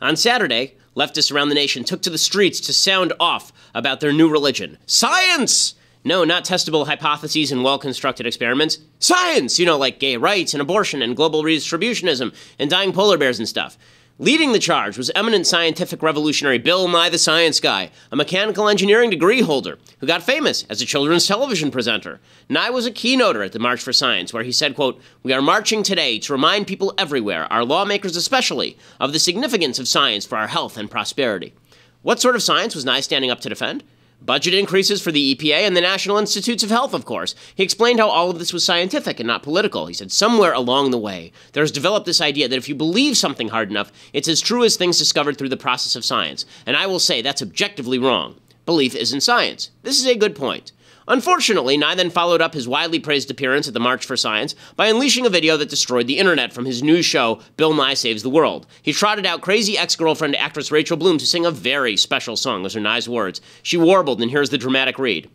On Saturday, leftists around the nation took to the streets to sound off about their new religion. Science! No, not testable hypotheses and well-constructed experiments. Science! Like gay rights and abortion and global redistributionism and dying polar bears and stuff. Leading the charge was eminent scientific revolutionary Bill Nye the Science Guy, a mechanical engineering degree holder who got famous as a children's television presenter. Nye was a keynoter at the March for Science, where he said, quote, "We are marching today to remind people everywhere, our lawmakers especially, of the significance of science for our health and prosperity." What sort of science was Nye standing up to defend? Budget increases for the EPA and the National Institutes of Health, of course. He explained how all of this was scientific and not political. He said, somewhere along the way, there's developed this idea that if you believe something hard enough, it's as true as things discovered through the process of science. And I will say that's objectively wrong. Belief isn't science. This is a good point. Unfortunately, Nye then followed up his widely praised appearance at the March for Science by unleashing a video that destroyed the internet from his news show, Bill Nye Saves the World. He trotted out crazy ex-girlfriend actress Rachel Bloom to sing a very special song. Those are Nye's words. She warbled, and here's the dramatic read.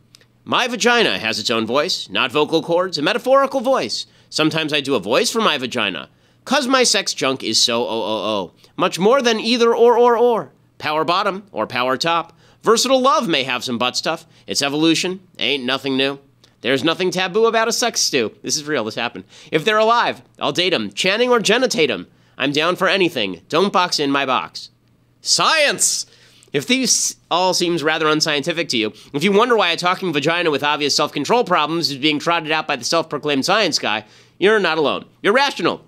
"My vagina has its own voice, not vocal cords, a metaphorical voice. Sometimes I do a voice for my vagina. 'Cause my sex junk is so oh. Much more than either or. Power bottom or power top. Versatile love may have some butt stuff. It's evolution. Ain't nothing new. There's nothing taboo about a sex stew." This is real. This happened. "If they're alive, I'll date 'em. Channing or Jenna Tatum. I'm down for anything. Don't box in my box." Science! If these all seems rather unscientific to you, if you wonder why a talking vagina with obvious self-control problems is being trotted out by the self-proclaimed science guy, you're not alone. You're rational.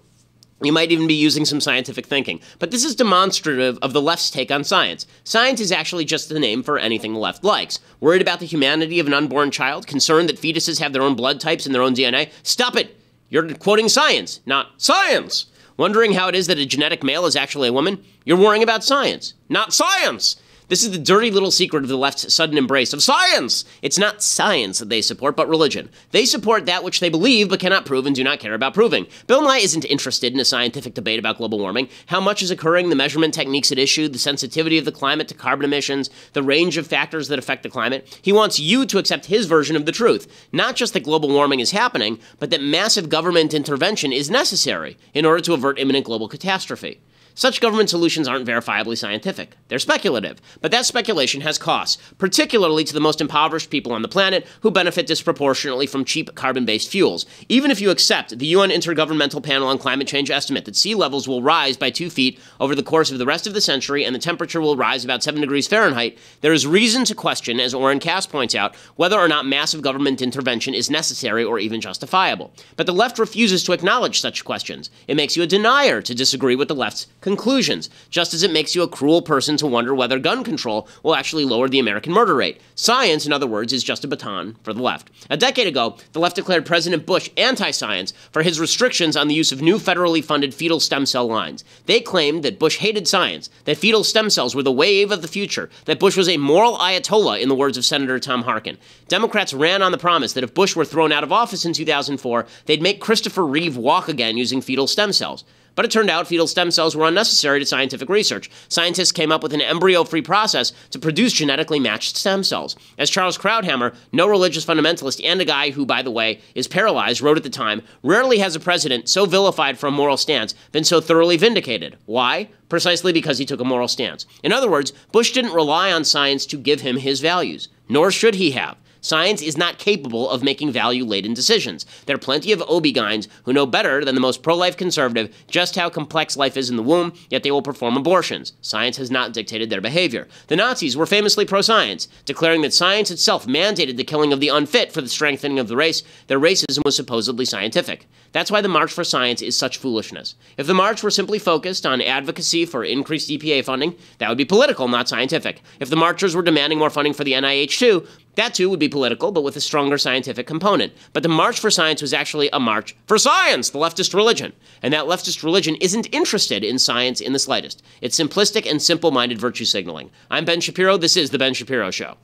You might even be using some scientific thinking. But this is demonstrative of the left's take on science. Science is actually just the name for anything the left likes. Worried about the humanity of an unborn child? Concerned that fetuses have their own blood types and their own DNA? Stop it! You're quoting science, not science! Wondering how it is that a genetic male is actually a woman? You're worrying about science, not science! This is the dirty little secret of the left's sudden embrace of science. It's not science that they support, but religion. They support that which they believe but cannot prove and do not care about proving. Bill Nye isn't interested in a scientific debate about global warming, how much is occurring, the measurement techniques at issue, the sensitivity of the climate to carbon emissions, the range of factors that affect the climate. He wants you to accept his version of the truth. Not just that global warming is happening, but that massive government intervention is necessary in order to avert imminent global catastrophe. Such government solutions aren't verifiably scientific. They're speculative, but that speculation has costs, particularly to the most impoverished people on the planet who benefit disproportionately from cheap carbon-based fuels. Even if you accept the UN Intergovernmental Panel on Climate Change estimate that sea levels will rise by 2 feet over the course of the rest of the century and the temperature will rise about 7 degrees Fahrenheit, there is reason to question, as Oren Cass points out, whether or not massive government intervention is necessary or even justifiable. But the left refuses to acknowledge such questions. It makes you a denier to disagree with the left's conclusions, just as it makes you a cruel person to wonder whether gun control will actually lower the American murder rate. Science, in other words, is just a baton for the left. A decade ago, the left declared President Bush anti-science for his restrictions on the use of new federally funded fetal stem cell lines. They claimed that Bush hated science, that fetal stem cells were the wave of the future, that Bush was a moral ayatollah, in the words of Senator Tom Harkin. Democrats ran on the promise that if Bush were thrown out of office in 2004, they'd make Christopher Reeve walk again using fetal stem cells. But it turned out fetal stem cells were unnecessary to scientific research. Scientists came up with an embryo-free process to produce genetically matched stem cells. As Charles Krauthammer, no religious fundamentalist and a guy who, by the way, is paralyzed, wrote at the time, rarely has a president so vilified for a moral stance been so thoroughly vindicated. Why? Precisely because he took a moral stance. In other words, Bush didn't rely on science to give him his values, nor should he have. Science is not capable of making value-laden decisions. There are plenty of OB-GYNs who know better than the most pro-life conservative just how complex life is in the womb, yet they will perform abortions. Science has not dictated their behavior. The Nazis were famously pro-science, declaring that science itself mandated the killing of the unfit for the strengthening of the race. Their racism was supposedly scientific. That's why the March for Science is such foolishness. If the march were simply focused on advocacy for increased EPA funding, that would be political, not scientific. If the marchers were demanding more funding for the NIH too, that too would be political, but with a stronger scientific component. But the March for Science was actually a march for science, the leftist religion. And that leftist religion isn't interested in science in the slightest. It's simplistic and simple-minded virtue signaling. I'm Ben Shapiro. This is The Ben Shapiro Show.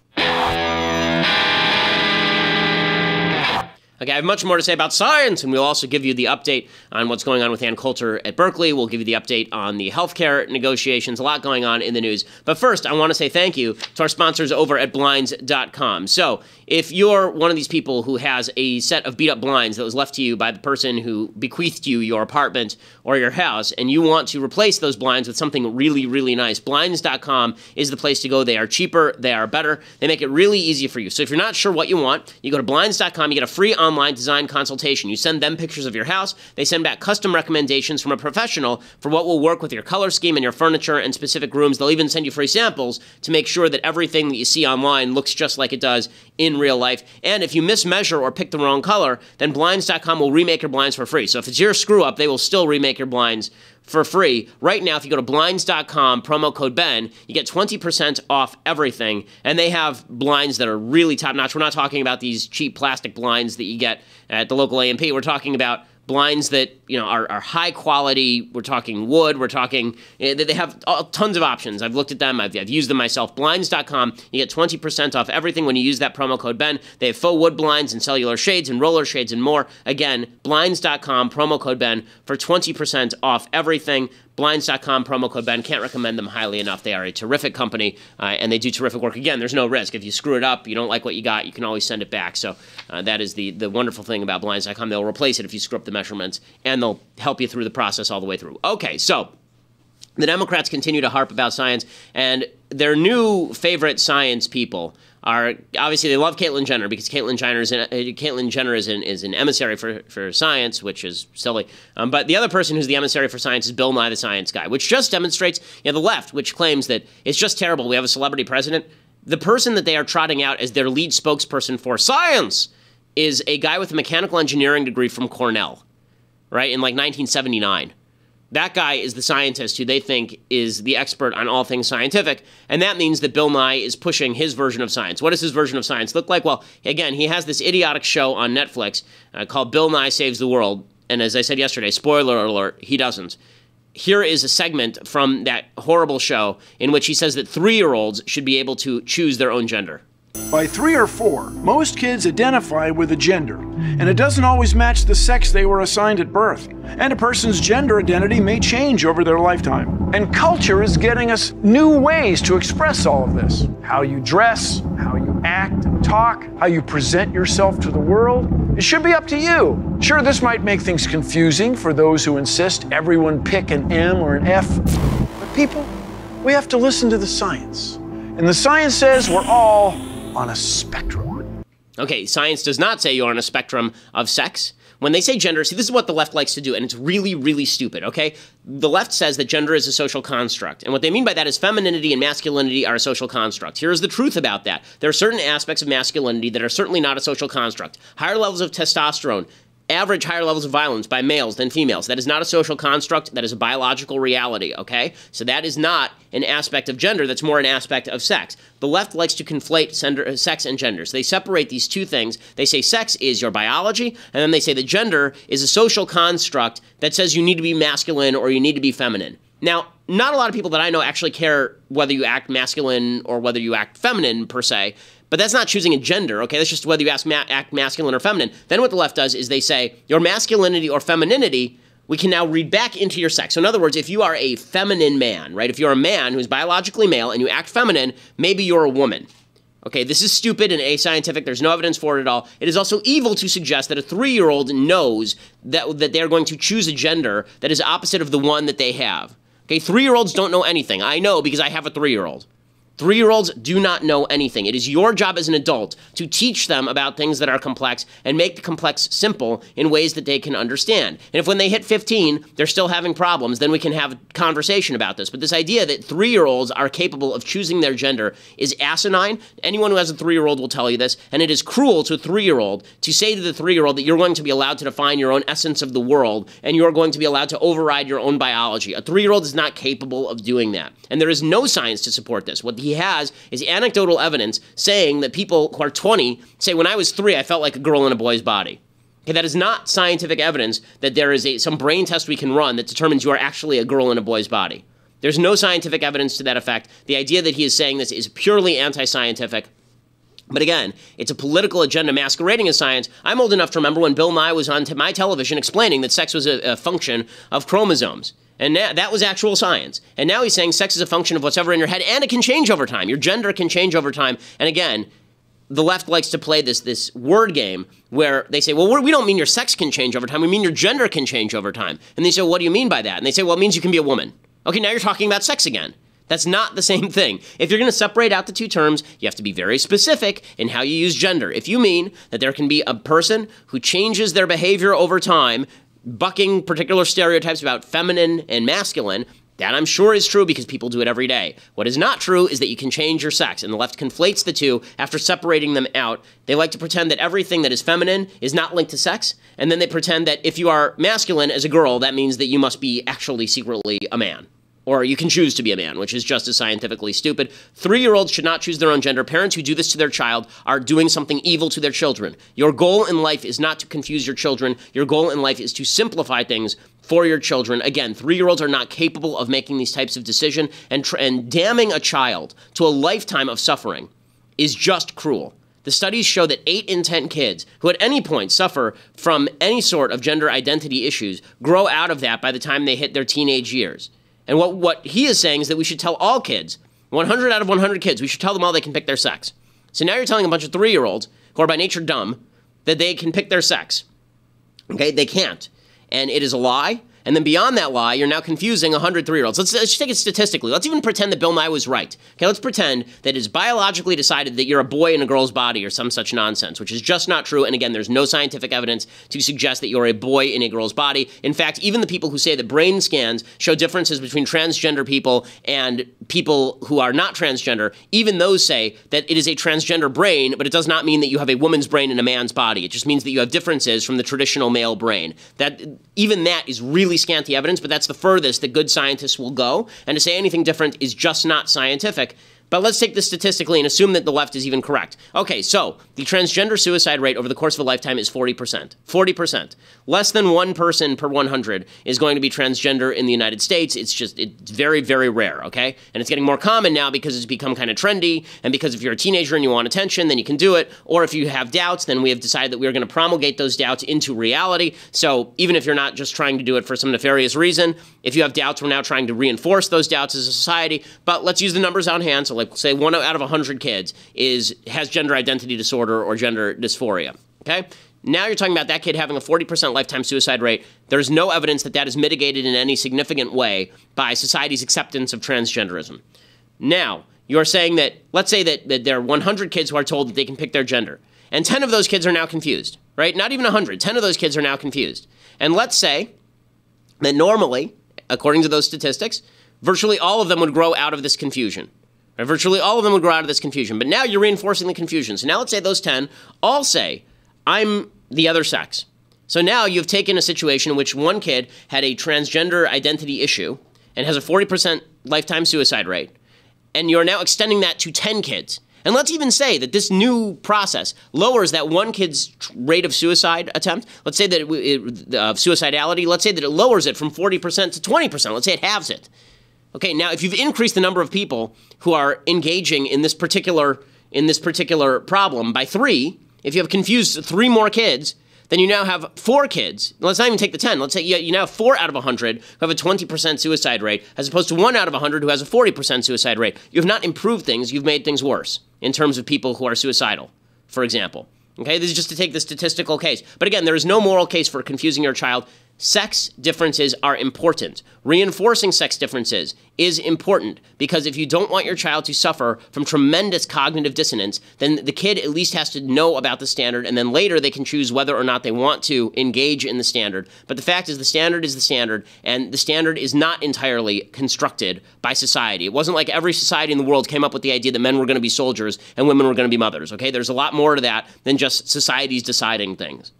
Okay, I have much more to say about science, and we'll also give you the update on what's going on with Ann Coulter at Berkeley. We'll give you the update on the healthcare negotiations, a lot going on in the news. But first, I want to say thank you to our sponsors over at Blinds.com. So, if you're one of these people who has a set of beat-up blinds that was left to you by the person who bequeathed you your apartment or your house, and you want to replace those blinds with something really, really nice, Blinds.com is the place to go. They are cheaper, they are better, they make it really easy for you. So if you're not sure what you want, you go to Blinds.com, you get a free online design consultation. You send them pictures of your house, they send back custom recommendations from a professional for what will work with your color scheme and your furniture and specific rooms. They'll even send you free samples to make sure that everything that you see online looks just like it does in real life. And if you mismeasure or pick the wrong color, then Blinds.com will remake your blinds for free. So if it's your screw up, they will still remake your blinds for free. Right now, if you go to Blinds.com, promo code Ben, you get 20% off everything. And they have blinds that are really top notch. We're not talking about these cheap plastic blinds that you get at the local A&P. We're talking about blinds that, you know, are high quality. We're talking wood. We're talking, they have tons of options. I've looked at them. I've used them myself. Blinds.com, you get 20% off everything when you use that promo code Ben. They have faux wood blinds and cellular shades and roller shades and more. Again, Blinds.com, promo code Ben for 20% off everything. Blinds.com, promo code Ben. Can't recommend them highly enough. They are a terrific company, and they do terrific work. Again, there's no risk. If you screw it up, you don't like what you got, you can always send it back. So that is the wonderful thing about Blinds.com. They'll replace it if you screw up the measurements, and they'll help you through the process all the way through. Okay, so the Democrats continue to harp about science, and their new favorite science people are, obviously they love Caitlyn Jenner because Caitlyn Jenner is an emissary for science, which is silly. But the other person who's the emissary for science is Bill Nye the Science Guy, which just demonstrates, the left, which claims that it's just terrible we have a celebrity president. The person that they are trotting out as their lead spokesperson for science is a guy with a mechanical engineering degree from Cornell, right, in like 1979. That guy is the scientist who they think is the expert on all things scientific, and that means that Bill Nye is pushing his version of science. What does his version of science look like? Well, again, he has this idiotic show on Netflix called Bill Nye Saves the World, and as I said yesterday, spoiler alert, he doesn't. Here is a segment from that horrible show in which he says that 3-year-olds should be able to choose their own gender. By 3 or 4, most kids identify with a gender, and it doesn't always match the sex they were assigned at birth. And a person's gender identity may change over their lifetime. And culture is getting us new ways to express all of this. How you dress, how you act and talk, how you present yourself to the world. It should be up to you. Sure, this might make things confusing for those who insist everyone pick an M or an F. But people, we have to listen to the science. And the science says we're all on a spectrum. Okay, science does not say you're on a spectrum of sex. When they say gender, see, this is what the left likes to do, and it's really, really stupid, okay? The left says that gender is a social construct, and what they mean by that is femininity and masculinity are a social construct. Here's the truth about that. There are certain aspects of masculinity that are certainly not a social construct. Higher levels of testosterone, average higher levels of violence by males than females. That is not a social construct. That is a biological reality, okay? So that is not an aspect of gender. That's more an aspect of sex. The left likes to conflate sex and gender. So they separate these two things. They say sex is your biology, and then they say that gender is a social construct that says you need to be masculine or you need to be feminine. Now, not a lot of people that I know actually care whether you act masculine or whether you act feminine, per se. But that's not choosing a gender, okay? That's just whether you act masculine or feminine. Then what the left does is they say your masculinity or femininity, we can now read back into your sex. So in other words, if you are a feminine man, right? If you're a man who's biologically male and you act feminine, maybe you're a woman. Okay, this is stupid and ascientific. There's no evidence for it at all. It is also evil to suggest that a 3-year-old knows that they're going to choose a gender that is opposite of the one that they have. Okay, 3-year-olds don't know anything. I know because I have a 3-year-old. 3-year-olds do not know anything. It is your job as an adult to teach them about things that are complex and make the complex simple in ways that they can understand. And if when they hit 15, they're still having problems, then we can have a conversation about this. But this idea that 3-year-olds are capable of choosing their gender is asinine. Anyone who has a 3-year-old will tell you this. And it is cruel to a 3-year-old to say to the 3-year-old that you're going to be allowed to define your own essence of the world and you're going to be allowed to override your own biology. A 3-year-old is not capable of doing that. And there is no science to support this. What he has is anecdotal evidence saying that people who are 20 say, when I was 3, I felt like a girl in a boy's body. Okay, that is not scientific evidence that there is some brain test we can run that determines you are actually a girl in a boy's body. There's no scientific evidence to that effect. The idea that he is saying this is purely anti-scientific. But again, it's a political agenda masquerading as science. I'm old enough to remember when Bill Nye was on my television explaining that sex was a function of chromosomes. And that was actual science. And now he's saying sex is a function of what's ever in your head, and it can change over time. Your gender can change over time. And again, the left likes to play this word game where they say, well, we don't mean your sex can change over time. We mean your gender can change over time. And they say, well, what do you mean by that? And they say, well, it means you can be a woman. Okay, now you're talking about sex again. That's not the same thing. If you're going to separate out the two terms, you have to be very specific in how you use gender. If you mean that there can be a person who changes their behavior over time, bucking particular stereotypes about feminine and masculine, that I'm sure is true because people do it every day. What is not true is that you can change your sex, and the left conflates the two after separating them out. They like to pretend that everything that is feminine is not linked to sex, and then they pretend that if you are masculine as a girl, that means that you must be actually secretly a man. Or you can choose to be a man, which is just as scientifically stupid. 3-year-olds should not choose their own gender. Parents who do this to their child are doing something evil to their children. Your goal in life is not to confuse your children. Your goal in life is to simplify things for your children. Again, 3-year-olds are not capable of making these types of decisions, and damning a child to a lifetime of suffering is just cruel. The studies show that 8 in 10 kids who at any point suffer from any sort of gender identity issues grow out of that by the time they hit their teenage years. And what he is saying is that we should tell all kids, 100 out of 100 kids, we should tell them all they can pick their sex. So now you're telling a bunch of 3-year-olds who are by nature dumb that they can pick their sex. Okay, they can't. And it is a lie. And then beyond that lie, you're now confusing 100 3-year-olds. Let's just take it statistically. Let's even pretend that Bill Nye was right. Okay, let's pretend that it is biologically decided that you're a boy in a girl's body or some such nonsense, which is just not true. And again, there's no scientific evidence to suggest that you're a boy in a girl's body. In fact, even the people who say that brain scans show differences between transgender people and people who are not transgender, even those say that it is a transgender brain, but it does not mean that you have a woman's brain in a man's body. It just means that you have differences from the traditional male brain. Even that is really scanty evidence, but that's the furthest that good scientists will go, and to say anything different is just not scientific. But let's take this statistically and assume that the left is even correct. Okay, so the transgender suicide rate over the course of a lifetime is 40%. 40%. Less than 1 person per 100 is going to be transgender in the United States. It's very, very rare, okay? And it's getting more common now because it's become kind of trendy, and because if you're a teenager and you want attention, then you can do it. Or if you have doubts, then we have decided that we're going to promulgate those doubts into reality. So even if you're not just trying to do it for some nefarious reason, if you have doubts, we're now trying to reinforce those doubts as a society. But let's use the numbers on hand. So like say 1 out of 100 kids has gender identity disorder or gender dysphoria, okay? Now you're talking about that kid having a 40% lifetime suicide rate. There's no evidence that that is mitigated in any significant way by society's acceptance of transgenderism. Now, you're saying that, let's say that there are 100 kids who are told that they can pick their gender, and 10 of those kids are now confused, right? Not even 100, 10 of those kids are now confused. And let's say that normally, according to those statistics, virtually all of them would grow out of this confusion. Right? Virtually all of them would grow out of this confusion. But now you're reinforcing the confusion. So now let's say those 10 all say, I'm the other sex. So now you've taken a situation in which one kid had a transgender identity issue and has a 40% lifetime suicide rate, and you're now extending that to 10 kids. And let's even say that this new process lowers that one kid's rate of suicide attempt. Let's say that suicidality, let's say that it lowers it from 40% to 20%. Let's say it halves it. Okay, now if you've increased the number of people who are engaging in this particular problem by 3, if you have confused 3 more kids, then you now have 4 kids. Let's not even take the 10. Let's say you now have 4 out of 100 who have a 20% suicide rate, as opposed to 1 out of 100 who has a 40% suicide rate. You have not improved things. You've made things worse in terms of people who are suicidal, for example. Okay, this is just to take the statistical case. But again, there is no moral case for confusing your child. Sex differences are important. Reinforcing sex differences is important because if you don't want your child to suffer from tremendous cognitive dissonance, then the kid at least has to know about the standard, and then later they can choose whether or not they want to engage in the standard. But the fact is the standard is the standard, and the standard is not entirely constructed by society. It wasn't like every society in the world came up with the idea that men were going to be soldiers and women were going to be mothers, okay? There's a lot more to that than just societies deciding things.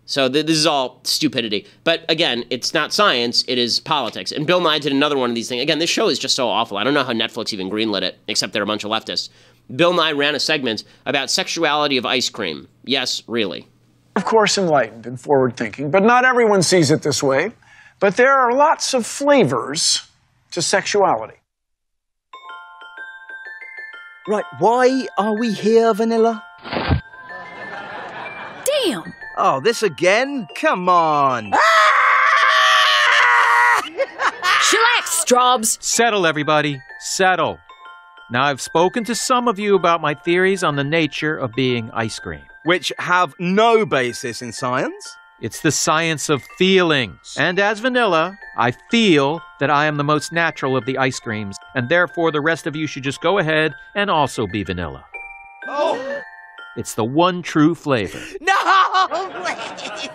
So this is all stupidity. But again, it's not science, it is politics. And Bill Nye did another one of these things. Again, this show is just so awful. I don't know how Netflix even greenlit it, except they're a bunch of leftists. Bill Nye ran a segment about sexuality of ice cream. Yes, really. Of course, enlightened and forward-thinking, but not everyone sees it this way. But there are lots of flavors to sexuality. Right, why are we here, Vanilla? Damn! Oh, this again? Come on. Chillax, Straubs! Settle, everybody. Settle. Now, I've spoken to some of you about my theories on the nature of being ice cream. Which have no basis in science. It's the science of feelings. And as vanilla, I feel that I am the most natural of the ice creams, and therefore the rest of you should just go ahead and also be vanilla. Oh! It's the one true flavor. No! Please!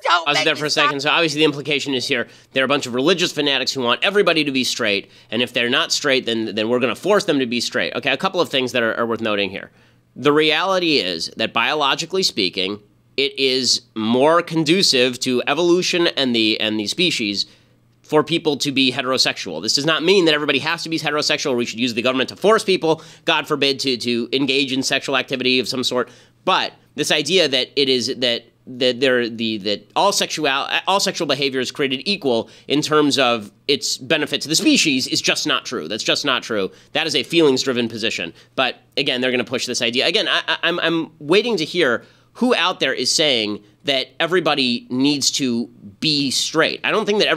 Don't I was make there me for a stop. second, so obviously the implication is here, there are a bunch of religious fanatics who want everybody to be straight, and if they're not straight, then we're going to force them to be straight. Okay, a couple of things that are worth noting here. The reality is that biologically speaking, it is more conducive to evolution and the species for people to be heterosexual. This does not mean that everybody has to be heterosexual, or we should use the government to force people, God forbid, to engage in sexual activity of some sort. But this idea that it is that all sexual behavior is created equal in terms of its benefit to the species is just not true. That's just not true. That is a feelings-driven position. But again, they're going to push this idea. Again, I'm waiting to hear who out there is saying that everybody needs to be straight. I don't think that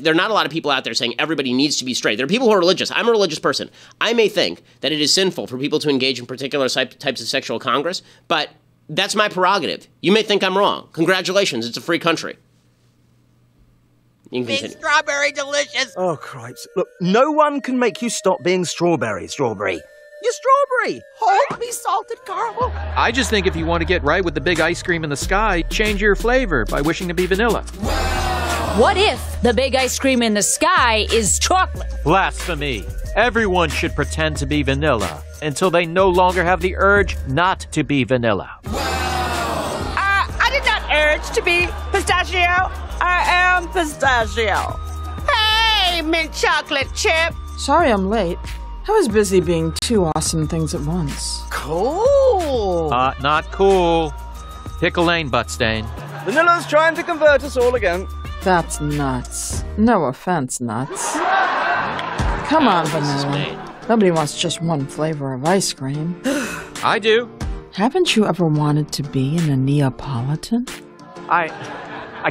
there are not a lot of people out there saying everybody needs to be straight. There are people who are religious. I'm a religious person. I may think that it is sinful for people to engage in particular types of sexual congress, but that's my prerogative. You may think I'm wrong. Congratulations, it's a free country. You can Big continue. strawberry delicious. Oh, Christ. Look, no one can make you stop being Strawberry. You're Strawberry. Hold me, salted caramel. I just think if you want to get right with the big ice cream in the sky, change your flavor by wishing to be vanilla. What if the big ice cream in the sky is chocolate? Blasphemy. Everyone should pretend to be vanilla until they no longer have the urge not to be vanilla. I did not urge to be pistachio. I am pistachio. Hey, mint chocolate chip. Sorry I'm late. I was busy being two awesome things at once. Cool. Not cool. Pick a lane, Buttstain. Vanilla's trying to convert us all again. That's nuts. No offense, nuts. Come on, Vanilla. Nobody wants just one flavor of ice cream. I do. Haven't you ever wanted to be in a Neapolitan? I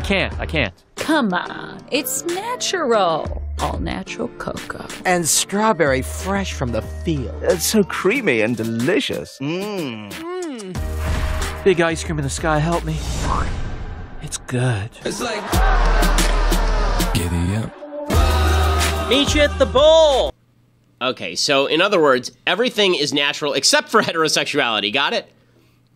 can't. Come on, it's natural. All natural cocoa. And strawberry fresh from the field. It's so creamy and delicious. Big ice cream in the sky, help me. It's good. It's like giddy up. Meet you at the bowl. Okay, so in other words, everything is natural except for heterosexuality. Got it?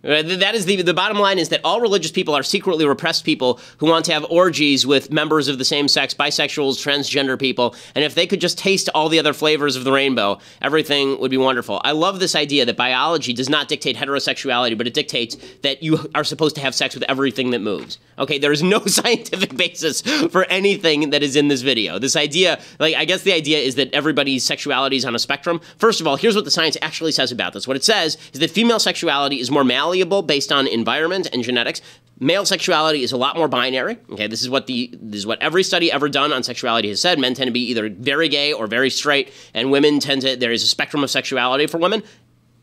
That is the bottom line is that all religious people are secretly repressed people who want to have orgies with members of the same sex, bisexuals, transgender people, and if they could just taste all the other flavors of the rainbow, everything would be wonderful. I love this idea that biology does not dictate heterosexuality, but it dictates that you are supposed to have sex with everything that moves. Okay, there is no scientific basis for anything that is in this video. This idea, I guess the idea is that everybody's sexuality is on a spectrum. First of all, here's what the science actually says about this. What it says is that female sexuality is more malleable based on environment and genetics. Male sexuality is a lot more binary. Okay, this is what every study ever done on sexuality has said. Men tend to be either very gay or very straight, and women there is a spectrum of sexuality for women.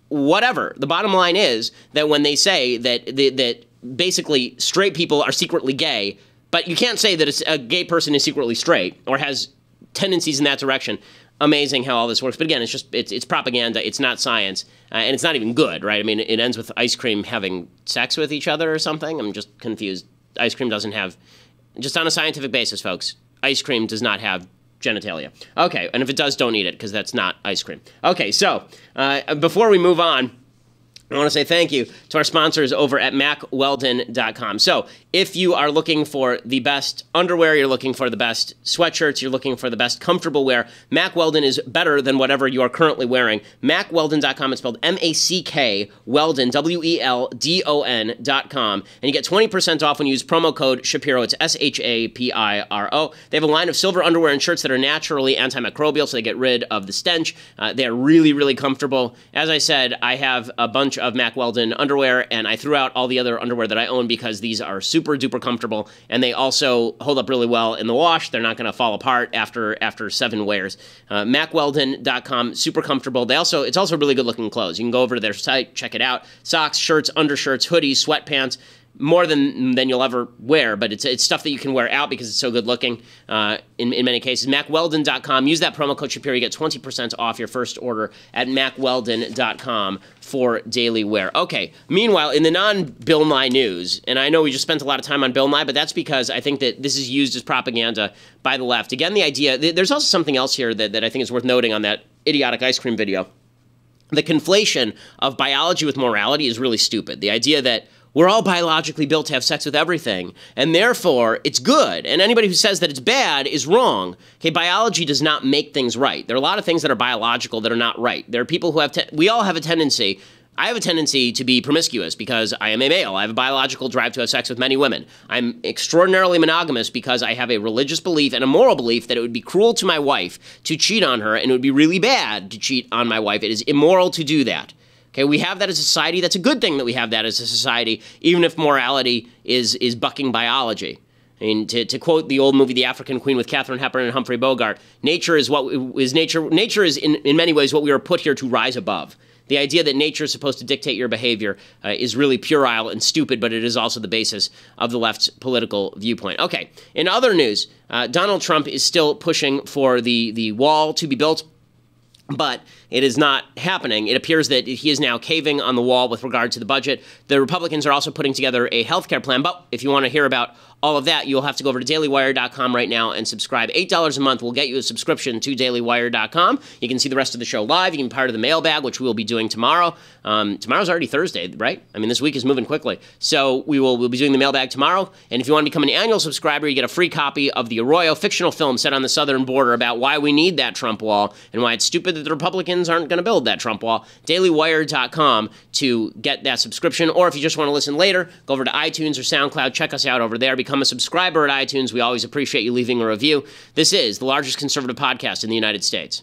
Whatever. The bottom line is that when they say that basically straight people are secretly gay, but you can't say that a gay person is secretly straight or has tendencies in that direction. Amazing how all this works. But again, it's propaganda. It's not science. And it's not even good, right? I mean, it ends with ice cream having sex with each other or something. I'm just confused. Ice cream doesn't have, just on a scientific basis, folks, ice cream does not have genitalia. Okay, and if it does, don't eat it, because that's not ice cream. Okay, so before we move on, I want to say thank you to our sponsors over at MackWeldon.com. So if you are looking for the best underwear, you're looking for the best sweatshirts, you're looking for the best comfortable wear, Mack Weldon is better than whatever you are currently wearing. MackWeldon.com, it's spelled M-A-C-K, Weldon, W-E-L-D-O-N.com. And you get 20% off when you use promo code Shapiro. It's S-H-A-P-I-R-O. They have a line of silver underwear and shirts that are naturally antimicrobial, so they get rid of the stench. They are really, really comfortable. As I said, I have a bunch bunch of Mack Weldon underwear, and I threw out all the other underwear that I own because these are super duper comfortable, and they also hold up really well in the wash. They're not going to fall apart after 7 wears. MackWeldon.com, super comfortable. It's also really good looking clothes. You can go over to their site, check it out. Socks, shirts, undershirts, hoodies, sweatpants. More than you'll ever wear, but it's stuff that you can wear out because it's so good looking in many cases. MackWeldon.com. Use that promo code Shapiro. You get 20% off your first order at MackWeldon.com for daily wear. Okay, meanwhile, in the non-Bill Nye news, and I know we just spent a lot of time on Bill Nye, but that's because I think that this is used as propaganda by the left. Again, the idea, there's also something else here that I think is worth noting on that idiotic ice cream video. The conflation of biology with morality is really stupid. The idea that we're all biologically built to have sex with everything, and therefore it's good. And anybody who says that it's bad is wrong. Okay, biology does not make things right. There are a lot of things that are biological that are not right. There are people who we all have a tendency. I have a tendency to be promiscuous because I am a male. I have a biological drive to have sex with many women. I'm extraordinarily monogamous because I have a religious belief and a moral belief that it would be cruel to my wife to cheat on her, and it would be really bad to cheat on my wife. It is immoral to do that. Okay, we have that as a society. That's a good thing that we have that as a society, even if morality is bucking biology. I mean, to quote the old movie The African Queen with Katharine Hepburn and Humphrey Bogart, nature is in many ways what we were put here to rise above. The idea that nature is supposed to dictate your behavior is really puerile and stupid, but it is also the basis of the left's political viewpoint. Okay, in other news, Donald Trump is still pushing for the wall to be built, but it is not happening. It appears that he is now caving on the wall with regard to the budget. The Republicans are also putting together a health care plan, but if you want to hear about all of that, you'll have to go over to dailywire.com right now and subscribe. $8 a month will get you a subscription to dailywire.com. You can see the rest of the show live. You can be part of the mailbag, which we will be doing tomorrow. Tomorrow's already Thursday, right? I mean, this week is moving quickly. So we'll be doing the mailbag tomorrow. And if you want to become an annual subscriber, you get a free copy of the Arroyo fictional film set on the southern border about why we need that Trump wall and why it's stupid that the Republicans aren't going to build that Trump wall. dailywire.com to get that subscription. Or if you just want to listen later, go over to iTunes or SoundCloud. Check us out over there. Become a subscriber at iTunes. We always appreciate you leaving a review. This is the largest conservative podcast in the United States.